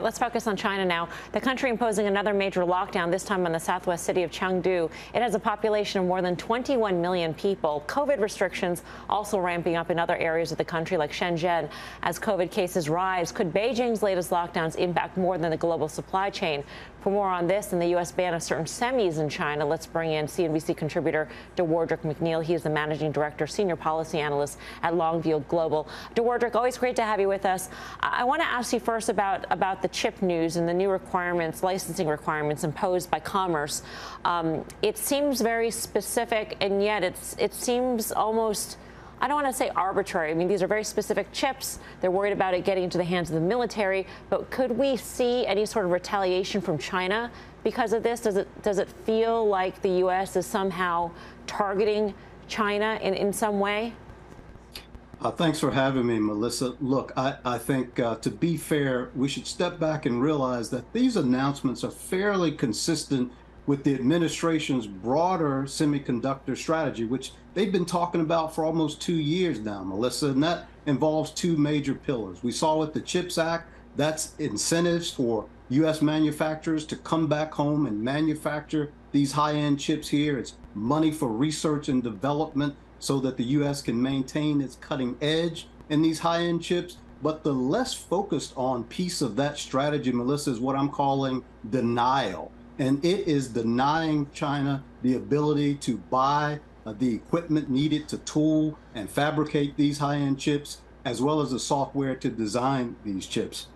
Let's focus on China now. The country imposing another major lockdown, this time on the southwest city of Chengdu. It has a population of more than 21 million people. COVID restrictions also ramping up in other areas of the country like Shenzhen as COVID cases rise. Could Beijing's latest lockdowns impact more than the global supply chain? For more on this and the U.S. ban of certain semis in China, let's bring in CNBC contributor DeWardrick McNeil. He is the managing director, senior policy analyst at Longview Global. DeWardrick, always great to have you with us. I want to ask you first about the chip news and the new requirements, licensing requirements imposed by Commerce. It seems very specific, and yet it seems almost, I don't want to say arbitrary. I mean, these are very specific chips. They're worried about it getting into the hands of the military. But could we see any sort of retaliation from China because of this? Does it feel like the U.S. is somehow targeting China in some way? Thanks for having me, Melissa. Look, I think to be fair, we should step back and realize that these announcements are fairly consistent with the administration's broader semiconductor strategy, which they've been talking about for almost 2 years now, Melissa, and that involves two major pillars. We saw with the CHIPS Act, that's incentives for U.S. manufacturers to come back home and manufacture these high-end chips here. It's money for research and development so that the U.S. can maintain its cutting edge in these high-end chips. But the less focused on piece of that strategy, Melissa, is what I'm calling denial. And it is denying China the ability to buy the equipment needed to tool and fabricate these high-end chips, as well as the software to design these chips.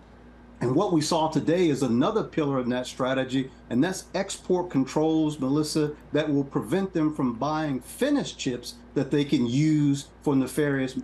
And what we saw today is another pillar in that strategy, and that's export controls, Melissa, that will prevent them from buying finished chips that they can use for nefarious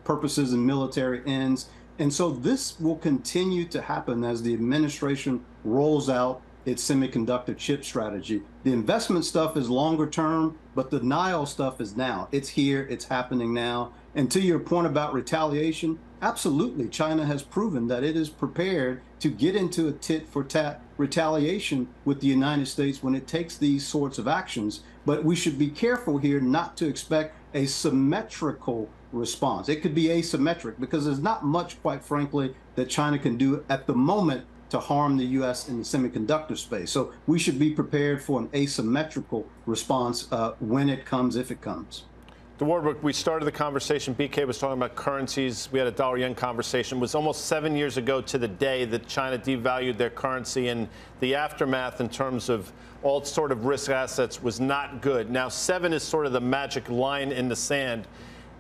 purposes and military ends. And so this will continue to happen as the administration rolls out its semiconductor chip strategy. The investment stuff is longer term, but the denial stuff is now. It's here, it's happening now. And to your point about retaliation, absolutely, China has proven that it is prepared to get into a tit-for-tat retaliation with the United States when it takes these sorts of actions. But we should be careful here not to expect a symmetrical response. It could be asymmetric because there's not much, quite frankly, that China can do at the moment to harm the U.S. in the semiconductor space. So we should be prepared for an asymmetrical response when it comes, if it comes. DeWardrick, we started the conversation. BK was talking about currencies. We had a dollar-yen conversation. It was almost 7 years ago to the day that China devalued their currency, and the aftermath in terms of all sort of risk assets was not good. Now, 7 is sort of the magic line in the sand,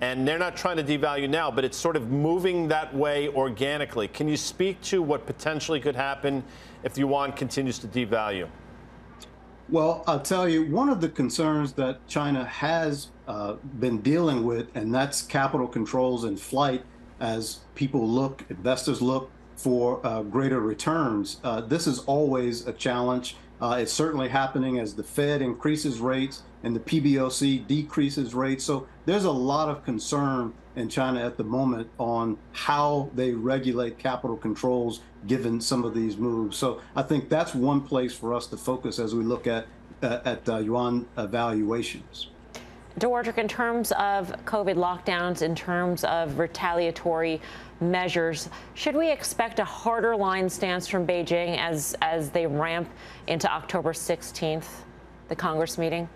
and they're not trying to devalue now, but it's sort of moving that way organically. Can you speak to what potentially could happen if the yuan continues to devalue? Well, I'll tell you, one of the concerns that China has been dealing with, and that's capital controls in flight as people look, investors look for greater returns. This is always a challenge. It's certainly happening as the Fed increases rates and the PBOC decreases rates. So there's a lot of concern in China at the moment on how they regulate capital controls given some of these moves. So I think that's one place for us to focus as we look at yuan valuations. DeWardrick, in terms of COVID lockdowns, in terms of retaliatory measures, should we expect a harder line stance from Beijing as they ramp into October 16th, the Congress meeting?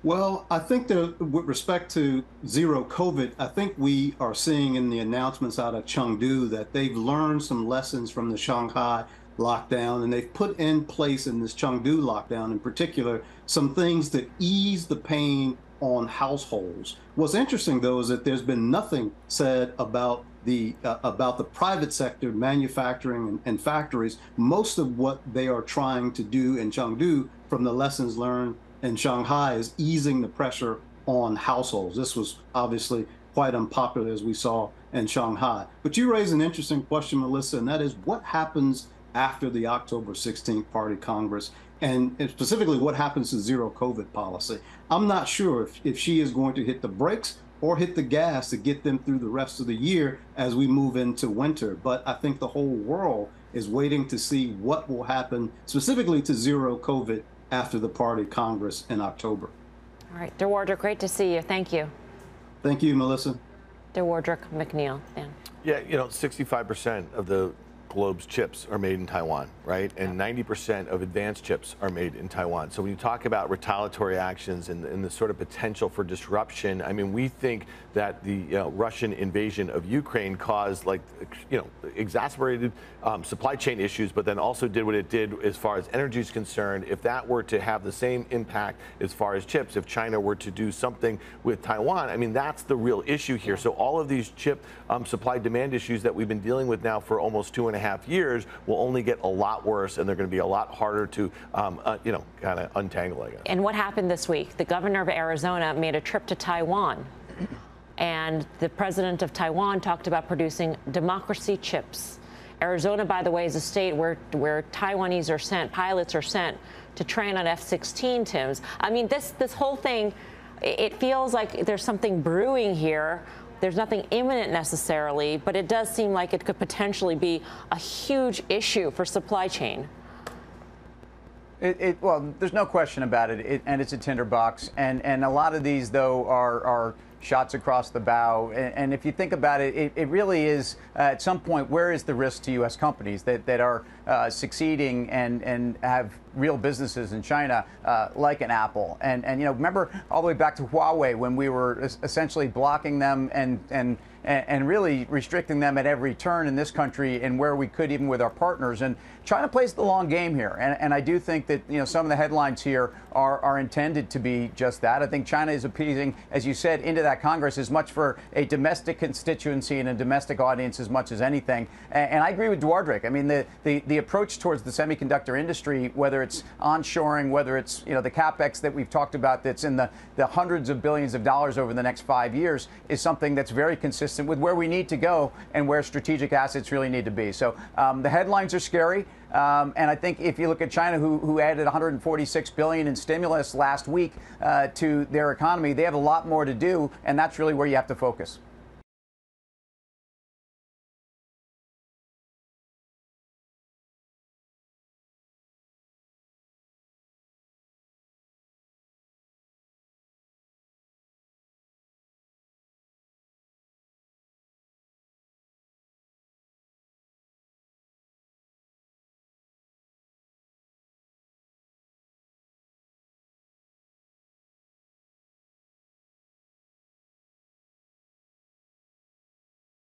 Well, I think that with respect to zero COVID, I think we are seeing in the announcements out of Chengdu that they've learned some lessons from the Shanghai lockdown, and they've put in place in this Chengdu lockdown in particular some things that ease the pain on households. What's interesting, though, is that there's been nothing said about the private sector, manufacturing and factories. Most of what they are trying to do in Chengdu, from the lessons learned in Shanghai, is easing the pressure on households. This was obviously quite unpopular, as we saw in Shanghai. But you raise an interesting question, Melissa, and that is what happens after the October 16th Party Congress, and specifically what happens to zero COVID policy. I'm not sure if she is going to hit the brakes or hit the gas to get them through the rest of the year as we move into winter. But I think the whole world is waiting to see what will happen specifically to zero COVID after the Party Congress in October. All right, DeWardrick, great to see you. Thank you. Thank you, Melissa. DeWardrick McNeil. Dan. Yeah, 65% of the globe's chips are made in Taiwan, right? And 90% of advanced chips are made in Taiwan. So when you talk about retaliatory actions and the sort of potential for disruption, I mean, we think that the Russian invasion of Ukraine caused, like, exacerbated supply chain issues, but then also did what it did as far as energy is concerned. If that were to have the same impact as far as chips, if China were to do something with Taiwan, I mean, that's the real issue here. So all of these chip supply demand issues that we've been dealing with now for almost 2.5 years will only get a lot worse, and they're going to be a lot harder to, kind of untangle, I guess. And what happened this week? The governor of Arizona made a trip to Taiwan, and the president of Taiwan talked about producing democracy chips. Arizona, by the way, is a state where Taiwanese are sent, pilots are sent to train on F-16, Tims. I mean, this whole thing, it feels like there's something brewing here. There's nothing imminent necessarily, but it does seem like it could potentially be a huge issue for supply chain. Well, there's no question about it, and it's a tinderbox. And a lot of these, though, are shots across the bow. And if you think about it, it really is, at some point, where is the risk to U.S. companies that are succeeding and have real businesses in China, like an Apple? And remember all the way back to Huawei, when we were essentially blocking them and really restricting them at every turn in this country and where we could, even with our partners. And China plays the long game here. And I do think that, some of the headlines here are intended to be just that. I think China is appeasing, as you said, into that Congress as much for a domestic constituency and a domestic audience as much as anything. And I agree with Dwardrick. I mean, the approach towards the semiconductor industry, whether it's onshoring, whether it's, the capex that we've talked about that's in the hundreds of billions of dollars over the next 5 years, is something that's very consistent with where we need to go and where strategic assets really need to be. So the headlines are scary. And I think if you look at China, who added $146 billion in stimulus last week to their economy, they have a lot more to do, and that's really where you have to focus.